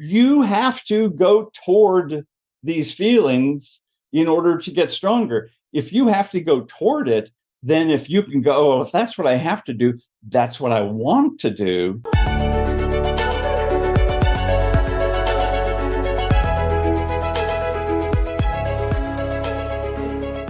you have to go toward these feelings in order to get stronger. If you have to go toward it, then if you can go, oh, if that's what I have to do, that's what I want to do.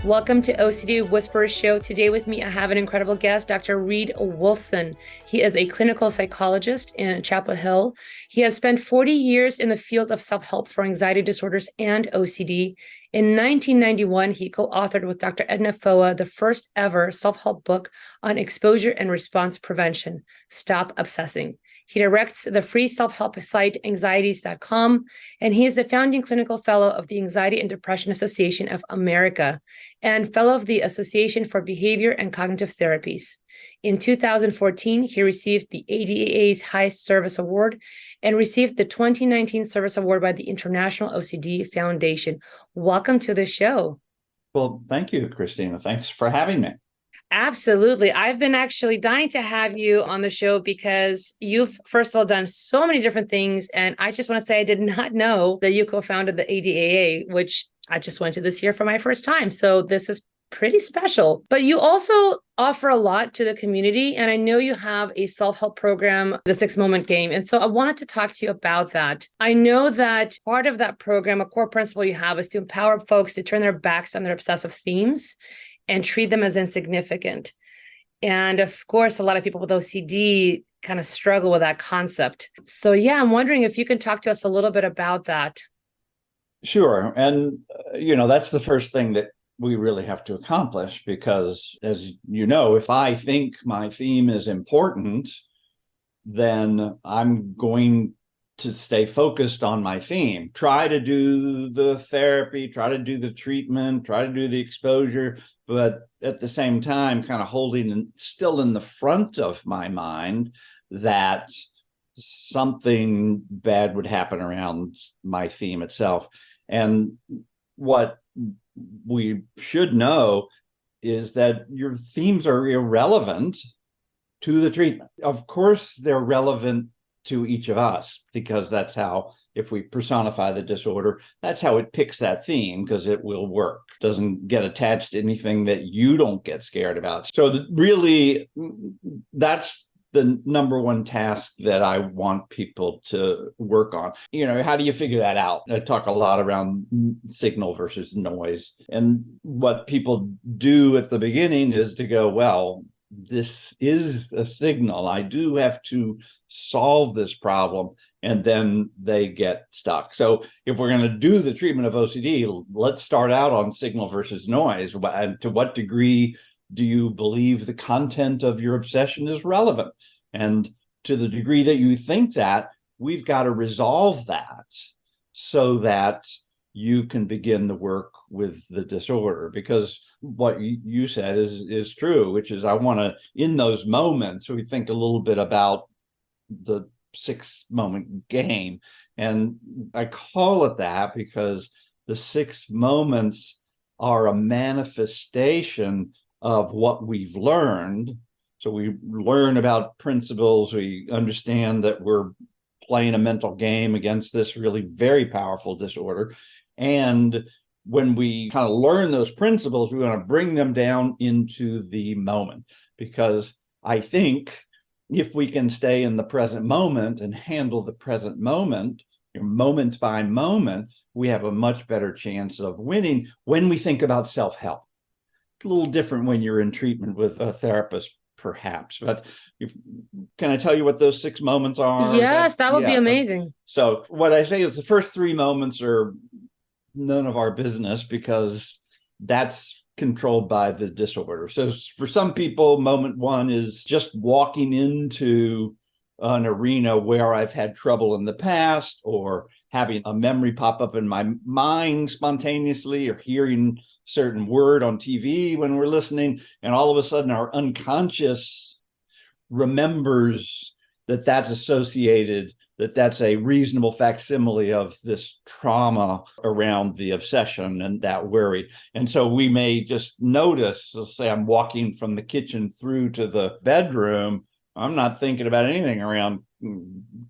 Welcome to OCD Whisperer Show. Today with me, I have an incredible guest, Dr. Reid Wilson. He is a clinical psychologist in Chapel Hill. He has spent 40 years in the field of self-help for anxiety disorders and OCD. In 1991, he co-authored with Dr. Edna Foa the first ever self-help book on exposure and response prevention, Stop Obsessing. He directs the free self-help site anxieties.com, and he is the founding clinical fellow of the Anxiety and Depression Association of America and fellow of the Association for Behavior and Cognitive Therapies. In 2014, he received the ADA's Highest Service Award and received the 2019 Service Award by the International OCD Foundation. Welcome to the show. Well, thank you, Christina. Thanks for having me. Absolutely. I've been actually dying to have you on the show because you've, first of all, done so many different things. And I just want to say I did not know that you co-founded the ADAA, which I just went to this year for my first time. So this is pretty special. But you also offer a lot to the community. And I know you have a self-help program, the 6-Moment Game. And so I wanted to talk to you about that. I know that part of that program, a core principle you have, is to empower folks to turn their backs on their obsessive themes and treat them as insignificant. And of course, a lot of people with OCD kind of struggle with that concept. So yeah, I'm wondering if you can talk to us a little bit about that. Sure. And, that's the first thing that we really have to accomplish, because as you know, if I think my theme is important, then I'm going to stay focused on my theme, try to do the therapy, try to do the treatment, try to do the exposure, but at the same time, kind of holding still in the front of my mind that something bad would happen around my theme itself. And what we should know is that your themes are irrelevant to the treatment. Of course, they're relevant to each of us, because that's how, if we personify the disorder, that's how it picks that theme, because it will work. It doesn't get attached to anything that you don't get scared about. So really, that's the number one task that I want people to work on. How do you figure that out? I talk a lot around signal versus noise. And what people do at the beginning is to go, well, this is a signal. I do have to solve this problem. And then they get stuck. So if we're going to do the treatment of OCD, let's start out on signal versus noise. And to what degree do you believe the content of your obsession is relevant? And to the degree that you think that, we've got to resolve that so that you can begin the work with the disorder. Because what you said is true, which is I want to, in those moments, we think a little bit about the 6-moment game. And I call it that because the 6 moments are a manifestation of what we've learned. So we learn about principles, we understand that we're playing a mental game against this really very powerful disorder. And when we kind of learn those principles, we want to bring them down into the moment. Because I think if we can stay in the present moment and handle the present moment, moment by moment, we have a much better chance of winning when we think about self-help. It's a little different when you're in treatment with a therapist, perhaps. But can I tell you what those 6 moments are? Yes, that would be amazing. So what I say is the first 3 moments are none of our business, because that's controlled by the disorder. So for some people, moment 1 is just walking into an arena where I've had trouble in the past, or having a memory pop up in my mind spontaneously, or hearing a certain word on TV when we're listening, and all of a sudden our unconscious remembers that that's associated, that's a reasonable facsimile of this trauma around the obsession and that worry. And so we may just notice, so say I'm walking from the kitchen through to the bedroom, I'm not thinking about anything around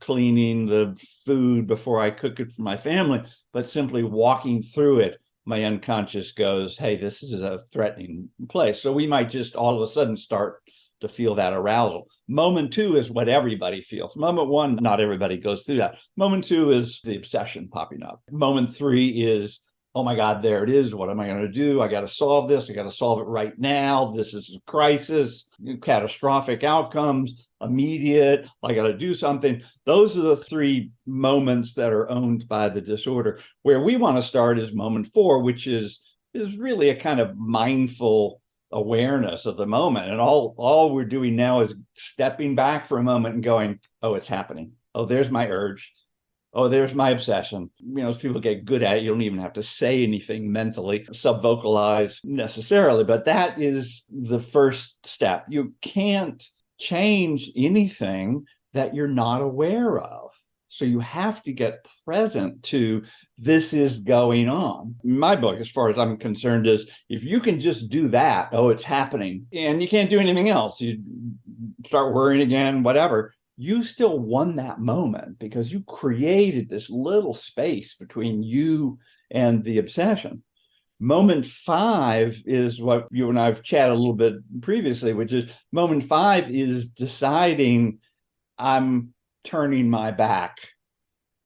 cleaning the food before I cook it for my family, but simply walking through it, my unconscious goes, hey, this is a threatening place. So we might just all of a sudden start to feel that arousal. Moment 2 is what everybody feels. Moment 1, not everybody goes through that. Moment 2 is the obsession popping up. Moment 3 is, oh my God, there it is. What am I going to do? I got to solve this. I got to solve it right now. This is a crisis, catastrophic outcomes, immediate. I got to do something. Those are the 3 moments that are owned by the disorder. Where we want to start is moment 4, which is really a kind of mindful awareness of the moment. And all we're doing now is stepping back for a moment and going, oh, it's happening. Oh, there's my urge. Oh, there's my obsession. As people get good at it, you don't even have to say anything mentally, sub-vocalize necessarily, but that is the first step. You can't change anything that you're not aware of. So you have to get present to this is going on. My book, as far as I'm concerned, is if you can just do that, oh, it's happening, and you can't do anything else. You start worrying again, whatever. You still won that moment because you created this little space between you and the obsession. Moment 5 is what you and I've chatted a little bit previously, which is moment 5 is deciding I'm turning my back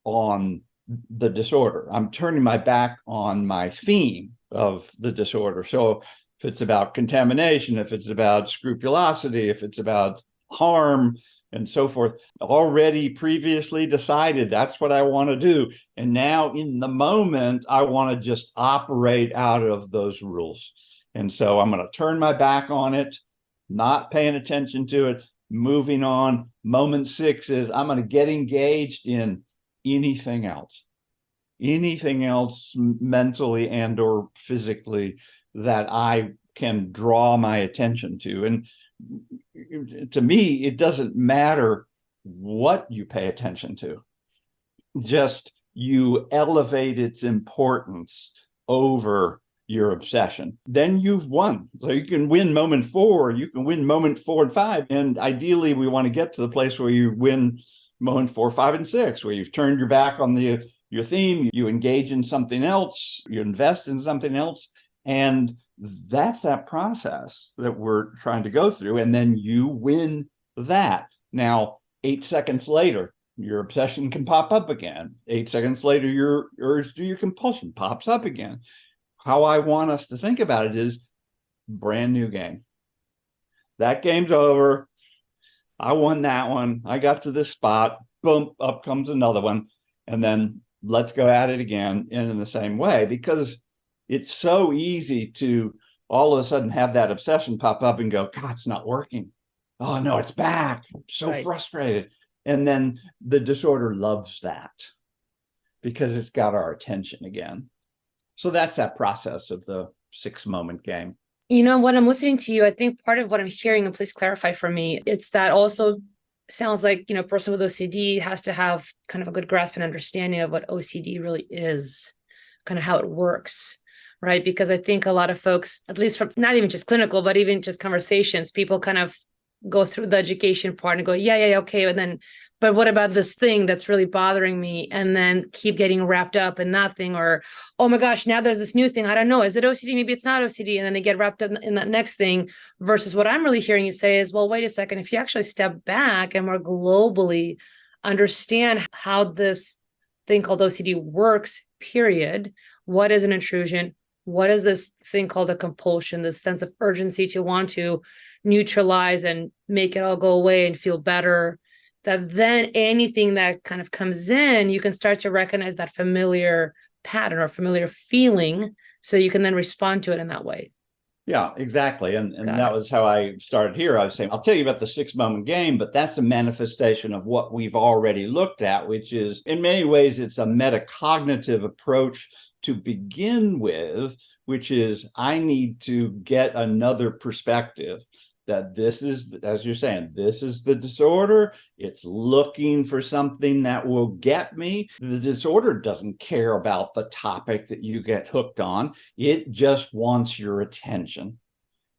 on the disorder. I'm turning my back on my theme of the disorder. So if it's about contamination, if it's about scrupulosity, if it's about harm and so forth, already previously decided that's what I want to do. And now in the moment, I want to just operate out of those rules. And so I'm going to turn my back on it, not paying attention to it, moving on. Moment 6 is I'm going to get engaged in anything else mentally and or physically that I can draw my attention to. And to me, it doesn't matter what you pay attention to, just you elevate its importance over your obsession. Then you've won. So you can win moment 4, you can win moment 4 and 5. And ideally, we want to get to the place where you win moment 4, 5, and 6, where you've turned your back on your theme, you engage in something else, you invest in something else. And that's that process that we're trying to go through. And then you win that. Now, 8 seconds later, your obsession can pop up again. 8 seconds later, your urge to your compulsion pops up again. How I want us to think about it is brand new game. That game's over. I won that one. I got to this spot. Boom, up comes another one. And then let's go at it again in the same way, because it's so easy to all of a sudden have that obsession pop up and go, God, it's not working. Oh, no, it's back. I'm so frustrated. And then the disorder loves that because it's got our attention again. So that's that process of the 6-moment game. When I'm listening to you, I think part of what I'm hearing, and please clarify for me, it's that also sounds like, a person with OCD has to have kind of a good grasp and understanding of what OCD really is, kind of how it works, right? Because I think a lot of folks, at least from not even just clinical, but even just conversations, people kind of go through the education part and go, yeah, okay. And then, but what about this thing that's really bothering me? And then keep getting wrapped up in that thing, or, oh my gosh, now there's this new thing. I don't know. Is it OCD? Maybe it's not OCD. And then they get wrapped up in that next thing, versus what I'm really hearing you say is, well, wait a second. If you actually step back and more globally understand how this thing called OCD works, period. What is an intrusion? What is this thing called a compulsion, this sense of urgency to want to neutralize and make it all go away and feel better? That then anything that kind of comes in, you can start to recognize that familiar pattern or familiar feeling, so you can then respond to it in that way. Yeah, exactly. And that was how I started here. I was saying, I'll tell you about the 6-moment game, but that's a manifestation of what we've already looked at, which is in many ways, it's a metacognitive approach to begin with, which is I need to get another perspective. That this is, as you're saying, this is the disorder. It's looking for something that will get me. The disorder doesn't care about the topic that you get hooked on. It just wants your attention.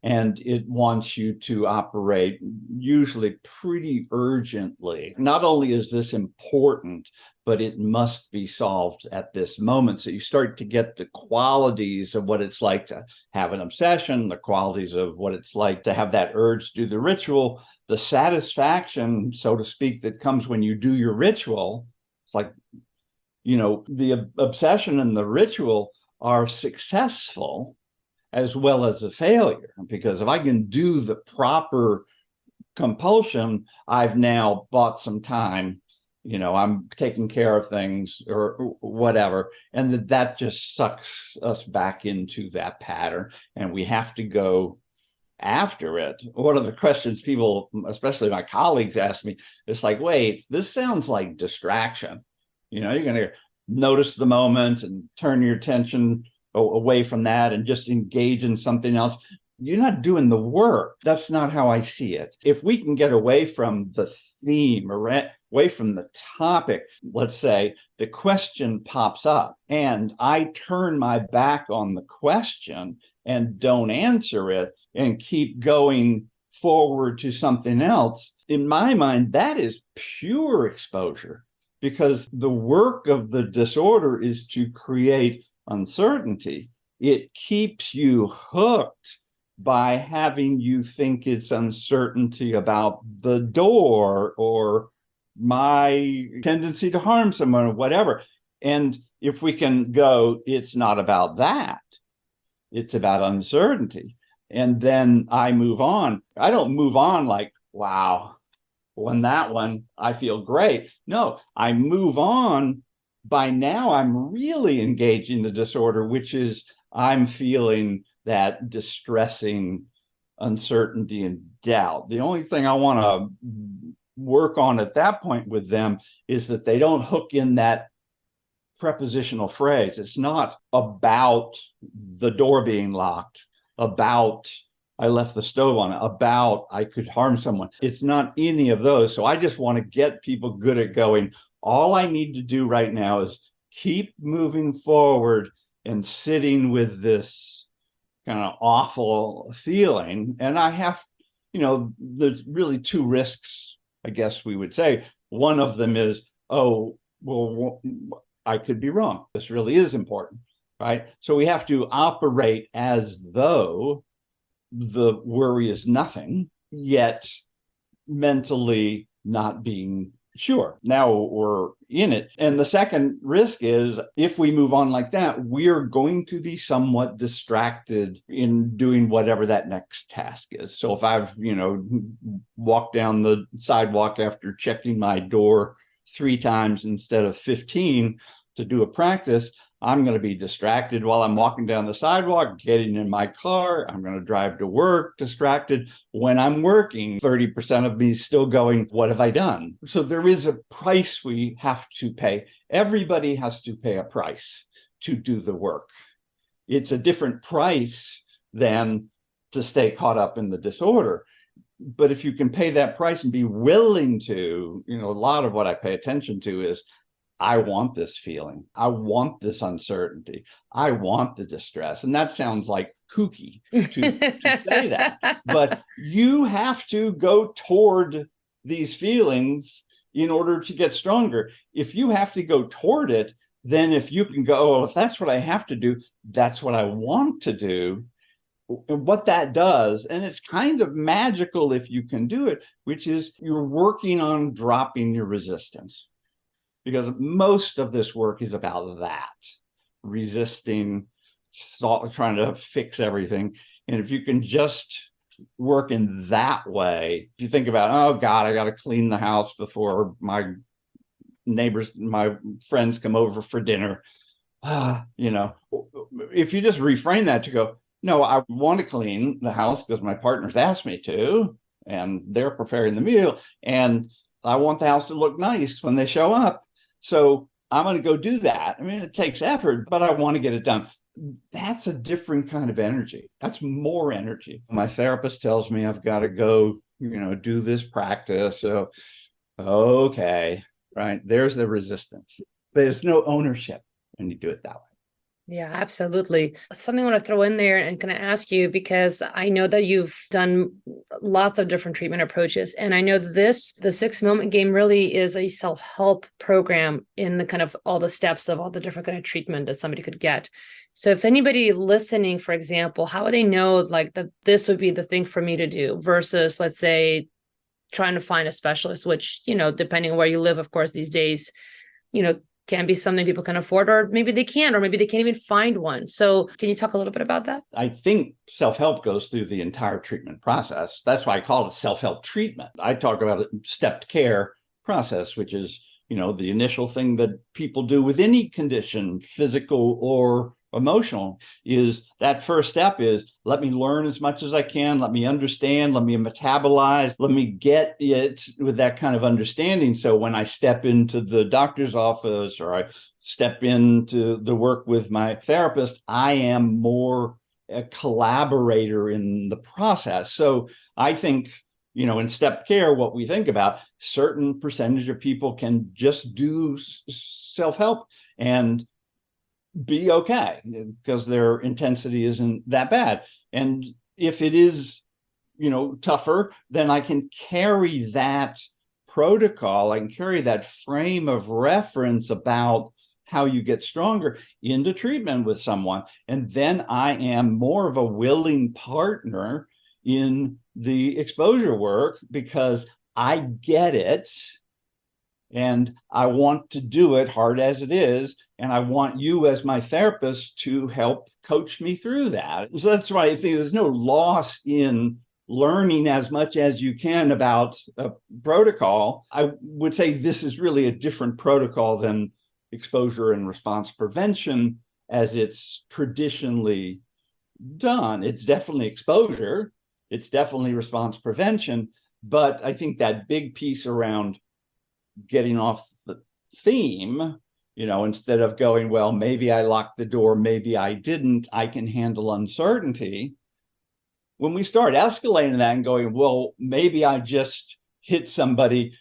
And it wants you to operate usually pretty urgently. Not only is this important, but it must be solved at this moment. So you start to get the qualities of what it's like to have an obsession, the qualities of what it's like to have that urge to do the ritual, the satisfaction, so to speak, that comes when you do your ritual. It's like, the obsession and the ritual are successful as well as a failure, because if I can do the proper compulsion, I've now bought some time, I'm taking care of things or whatever, and that just sucks us back into that pattern, and we have to go after it. One of the questions people, especially my colleagues, ask me, it's like, wait, this sounds like distraction. You're going to notice the moment and turn your attention away from that and just engage in something else. You're not doing the work. That's not how I see it. If we can get away from the theme or away from the topic, let's say the question pops up and I turn my back on the question and don't answer it and keep going forward to something else, in my mind, that is pure exposure, because the work of the disorder is to create uncertainty. It keeps you hooked by having you think it's uncertainty about the door or my tendency to harm someone or whatever. And if we can go, it's not about that, it's about uncertainty. And then I move on. I don't move on like, wow, won that one, I feel great. No, I move on. By now, I'm really engaging the disorder, which is I'm feeling that distressing uncertainty and doubt. The only thing I want to work on at that point with them is that they don't hook in that prepositional phrase. It's not about the door being locked, about I left the stove on, about I could harm someone. It's not any of those. So I just want to get people good at going, all I need to do right now is keep moving forward and sitting with this kind of awful feeling. And I have, there's really two risks, I guess we would say. One of them is, oh, well, I could be wrong. This really is important, right? So we have to operate as though the worry is nothing, yet mentally not being sure. Now we're in it. And the second risk is if we move on like that, we're going to be somewhat distracted in doing whatever that next task is. So if I've, walked down the sidewalk after checking my door 3 times instead of 15 to do a practice, I'm going to be distracted while I'm walking down the sidewalk, getting in my car. I'm going to drive to work distracted. When I'm working, 30% of me is still going, what have I done? So there is a price we have to pay. Everybody has to pay a price to do the work. It's a different price than to stay caught up in the disorder. But if you can pay that price and be willing to, a lot of what I pay attention to is, I want this feeling. I want this uncertainty. I want the distress. And that sounds like kooky to say that. But you have to go toward these feelings in order to get stronger. If you have to go toward it, then if you can go, oh, if that's what I have to do, that's what I want to do. And what that does, and it's kind of magical if you can do it, which is you're working on dropping your resistance. Because most of this work is about that, resisting, trying to fix everything. And if you can just work in that way, if you think about, oh God, I got to clean the house before my neighbors, my friends come over for dinner. If you just reframe that to go, no, I want to clean the house because my partner's asked me to, and they're preparing the meal, and I want the house to look nice when they show up. So I'm going to go do that. I mean, it takes effort, but I want to get it done. That's a different kind of energy. That's more energy. My therapist tells me I've got to go, do this practice. So, okay, right. There's the resistance. There's no ownership when you do it that way. Yeah, absolutely. Something I want to throw in there and kind of ask you, because I know that you've done lots of different treatment approaches. And I know the 6 moment game really is a self-help program in the kind of all the steps of all the different kind of treatment that somebody could get. So if anybody listening, for example, how would they know like that this would be the thing for me to do versus, let's say, trying to find a specialist, which, depending on where you live, of course, these days, can be something people can afford, or maybe they can't, or maybe they can't even find one. So can you talk a little bit about that? I think self-help goes through the entire treatment process. That's why I call it self-help treatment. I talk about a stepped care process, which is, the initial thing that people do with any condition, physical or emotional, is that first step is let me learn as much as I can, let me understand, let me metabolize, let me get it with that kind of understanding. So when I step into the doctor's office or I step into the work with my therapist, I am more a collaborator in the process. So I think, in step care, what we think about, certain percentage of people can just do self-help and be okay because their intensity isn't that bad. And if it is, tougher, then I can carry that protocol, I can carry that frame of reference about how you get stronger into treatment with someone. And then I am more of a willing partner in the exposure work because I get it. And I want to do it hard as it is. And I want you as my therapist to help coach me through that. So that's why I think there's no loss in learning as much as you can about a protocol. I would say this is really a different protocol than exposure and response prevention as it's traditionally done. It's definitely exposure. It's definitely response prevention. But I think that big piece around getting off the theme, instead of going, well, maybe I locked the door, maybe I didn't, I can handle uncertainty. When we start escalating that and going, well, maybe I just hit somebody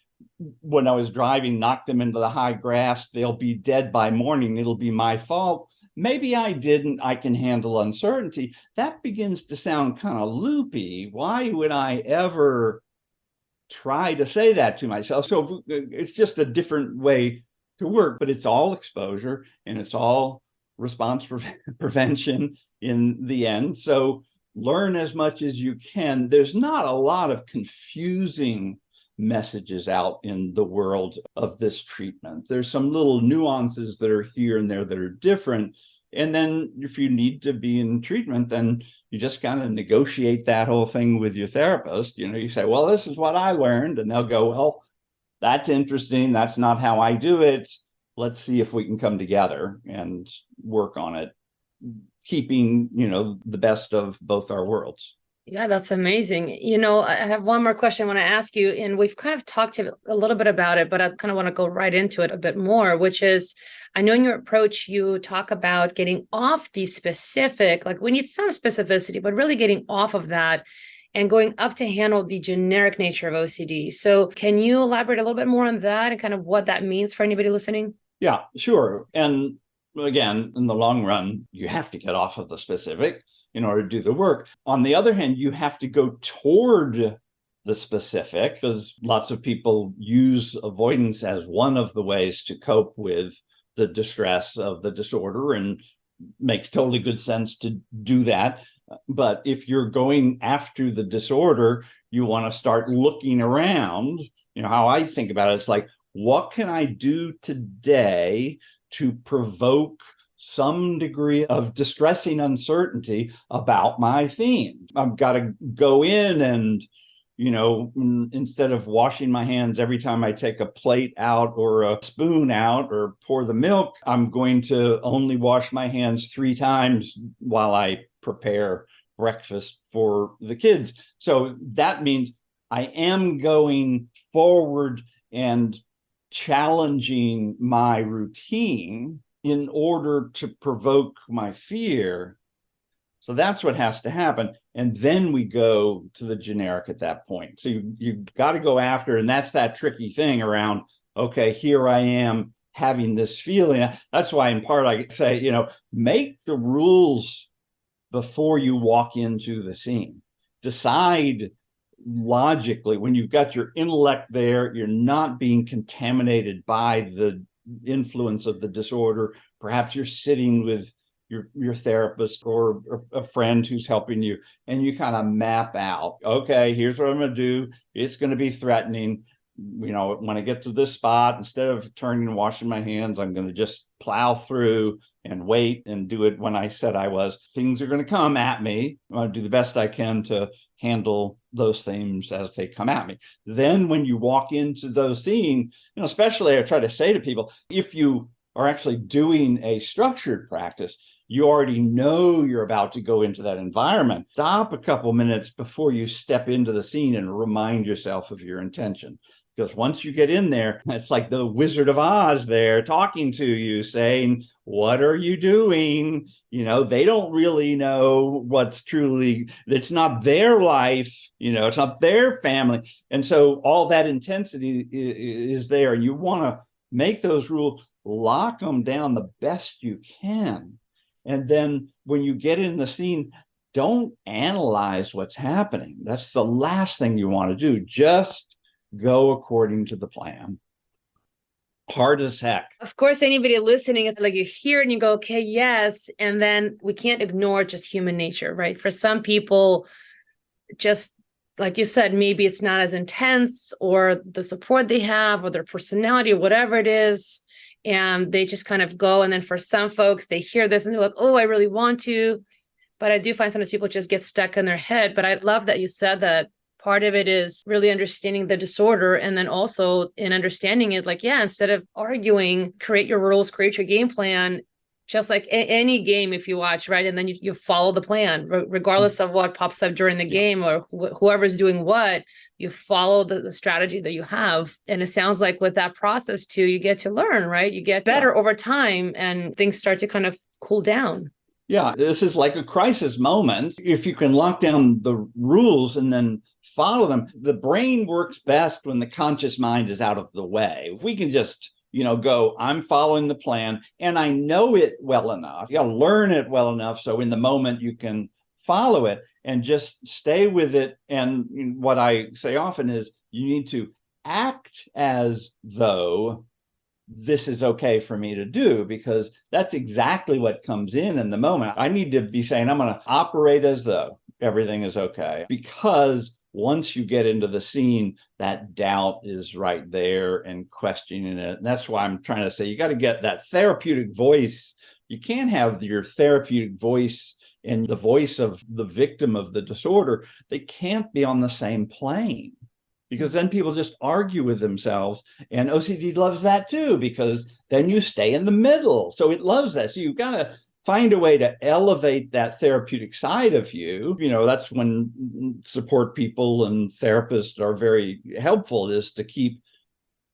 when I was driving, knocked them into the high grass, they'll be dead by morning, it'll be my fault. Maybe I didn't, I can handle uncertainty. That begins to sound kind of loopy. Why would I ever try to say that to myself? So it's just a different way to work, but it's all exposure and it's all response prevention in the end. So learn as much as you can. There's not a lot of confusing messages out in the world of this treatment. There's some little nuances that are here and there that are different. And then if you need to be in treatment, then you just kind of negotiate that whole thing with your therapist. You say, well, this is what I learned. And they'll go, well, that's interesting. That's not how I do it. Let's see if we can come together and work on it, keeping, the best of both our worlds. Yeah, that's amazing. I have one more question I want to ask you, and we've kind of talked a little bit about it, but I kind of want to go right into it a bit more, which is, I know in your approach, you talk about getting off the specific, like we need some specificity, but really getting off of that and going up to handle the generic nature of OCD. So can you elaborate a little bit more on that and kind of what that means for anybody listening? Yeah, sure. And again, in the long run, you have to get off of the specific in order to do the work. On the other hand, you have to go toward the specific because lots of people use avoidance as one of the ways to cope with the distress of the disorder, and makes totally good sense to do that. But if you're going after the disorder, you want to start looking around. How I think about it, it's like, what can I do today to provoke some degree of distressing uncertainty about my theme? I've got to go in and, instead of washing my hands every time I take a plate out or a spoon out or pour the milk, I'm going to only wash my hands 3 times while I prepare breakfast for the kids. So that means I am going forward and challenging my routine in order to provoke my fear. So that's what has to happen. And then we go to the generic at that point. So you've got to go after, and that's that tricky thing around, okay, here I am. having this feeling. That's why in part I say, make the rules before you walk into the scene. Decide logically, when you've got your intellect there, you're not being contaminated by the influence of the disorder. Perhaps you're sitting with your therapist or a friend who's helping you, and you kind of map out, okay, here's what I'm going to do. It's going to be threatening. When I get to this spot, instead of turning and washing my hands, I'm going to just plow through and wait and do it when I said I was. Things are going to come at me. I want to do the best I can to handle those things as they come at me. Then when you walk into those scenes, especially I try to say to people, if you are actually doing a structured practice, you already know you're about to go into that environment. Stop a couple minutes before you step into the scene and remind yourself of your intention. Because once you get in there, it's like the Wizard of Oz there talking to you, saying, what are you doing? They don't really know what's truly, it's not their life, it's not their family. And so all that intensity is there. And you want to make those rules, lock them down the best you can. And then when you get in the scene, don't analyze what's happening. That's the last thing you want to do. Just go according to the plan. Hard as heck. Of course, anybody listening, it's like you hear it and you go, okay, yes. And then we can't ignore just human nature, right? For some people, just like you said, maybe it's not as intense, or the support they have, or their personality, or whatever it is. And they just kind of go. And then for some folks, they hear this and they're like, oh, I really want to. But I do find sometimes people just get stuck in their head. But I love that you said that part of it is really understanding the disorder. And then also in understanding it, like, yeah, instead of arguing, create your rules, create your game plan, just like any game, if you watch, right? And then you follow the plan, regardless of what pops up during the game, or whoever's doing what, you follow the strategy that you have. And it sounds like with that process too, you get to learn, right? You get better over time and things start to kind of cool down. Yeah, this is like a crisis moment. If you can lock down the rules and then follow them, the brain works best when the conscious mind is out of the way. If we can just, go, I'm following the plan and I know it well enough. You got to learn it well enough so in the moment you can follow it and just stay with it. And what I say often is you need to act as though this is okay for me to do, because that's exactly what comes in the moment. I need to be saying, I'm going to operate as though everything is okay, because once you get into the scene, that doubt is right there and questioning it. And that's why I'm trying to say, you got to get that therapeutic voice. You can't have your therapeutic voice and the voice of the victim of the disorder. They can't be on the same plane, because then people just argue with themselves. And OCD loves that too, because then you stay in the middle. So it loves that. So you've got to find a way to elevate that therapeutic side of you. That's when support people and therapists are very helpful, is to keep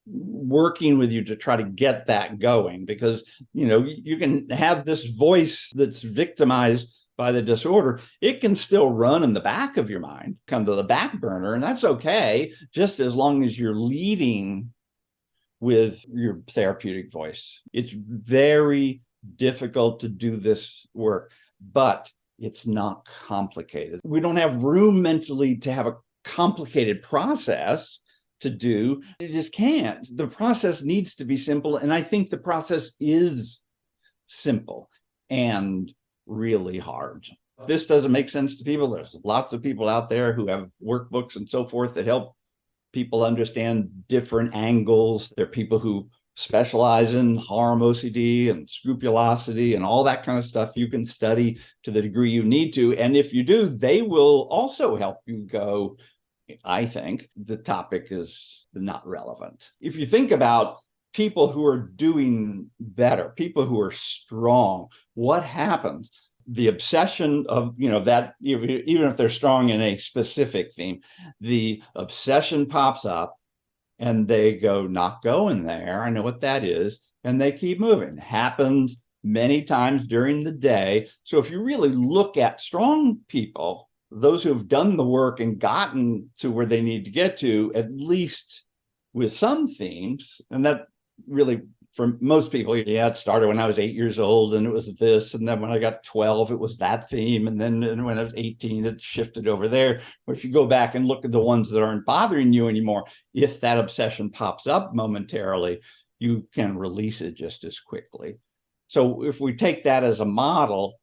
working with you to try to get that going. Because, you can have this voice that's victimized by the disorder, it can still run in the back of your mind, come to the back burner, and that's okay, just as long as you're leading with your therapeutic voice. It's very difficult to do this work, but it's not complicated. We don't have room mentally to have a complicated process to do. It just can't. The process needs to be simple, and I think the process is simple and really hard. If this doesn't make sense to people, there's lots of people out there who have workbooks and so forth that help people understand different angles. There are people who specialize in harm OCD and scrupulosity and all that kind of stuff. You can study to the degree you need to. And if you do, they will also help you go, I think the topic is not relevant. If you think about people who are doing better, people who are strong, what happens? The obsession of, that, even if they're strong in a specific theme, the obsession pops up and they go, not going there. I know what that is. And they keep moving. It happens many times during the day. So if you really look at strong people, those who have done the work and gotten to where they need to get to, at least with some themes, and that really for most people, yeah, it started when I was 8 years old and it was this. And then when I got 12, it was that theme. And then when I was 18, it shifted over there. But if you go back and look at the ones that aren't bothering you anymore, if that obsession pops up momentarily, you can release it just as quickly. So if we take that as a model,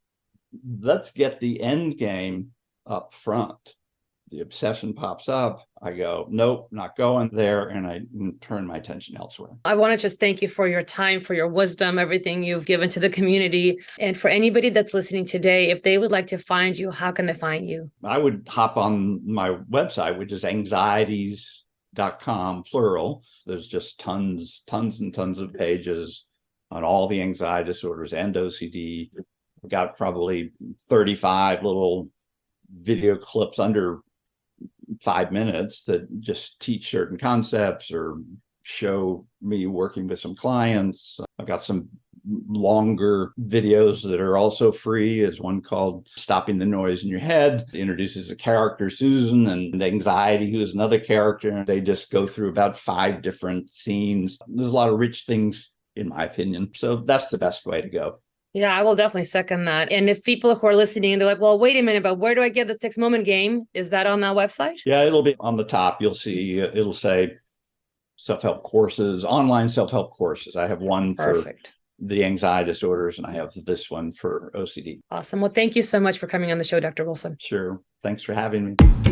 let's get the end game up front. The obsession pops up, I go, nope, not going there, and I turn my attention elsewhere. I want to just thank you for your time, for your wisdom, everything you've given to the community. And for anybody that's listening today, if they would like to find you, how can they find you? I would hop on my website, which is anxieties.com, plural. There's just tons and tons of pages on all the anxiety disorders and OCD. I've got probably 35 little video clips under 5 minutes that just teach certain concepts or show me working with some clients. I've got some longer videos that are also free. There's one called Stopping the Noise in Your Head. It introduces a character, Susan, and Anxiety, who is another character. They just go through about 5 different scenes. There's a lot of rich things, in my opinion. So that's the best way to go. Yeah, I will definitely second that. And if people who are listening and they're like, well, wait a minute, but where do I get the 6-moment game? Is that on that website? Yeah, it'll be on the top. You'll see, it'll say self-help courses, online self-help courses. I have one for the anxiety disorders and I have this one for OCD. Awesome. Well, thank you so much for coming on the show, Dr. Wilson. Sure. Thanks for having me.